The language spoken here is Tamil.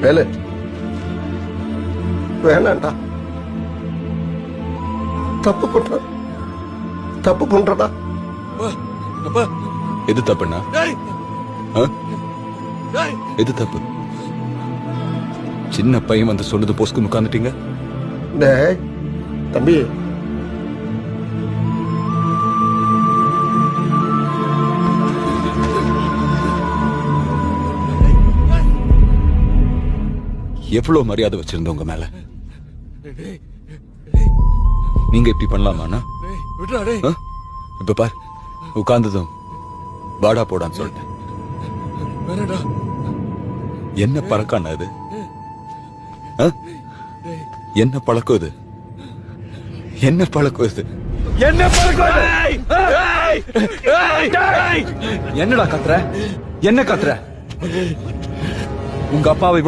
வேலு வேணாண்டா. தப்பு பண்றடா. எது தப்புண்ணா? எது தப்பு? சின்ன பையன் வந்து சொன்னது போஸ்க்கு உட்காந்துட்டீங்க. டேய் தம்பி, எவ்வளவு மரியாதை வச்சிருந்த உங்க மேல, நீங்க இப்படி பண்ணலாமா? இப்ப பார், உட்கார்ந்ததும் வாடா போடான்னு சொல்லிட்டேன். என்ன பழக்கான அது? என்ன பழக்கம் இது? என்ன பழக்கம் இது? என்ன பழக்கம்? என்னடா கத்துற? என்ன கத்துற? உங்க அப்பாவை இவ்வளவு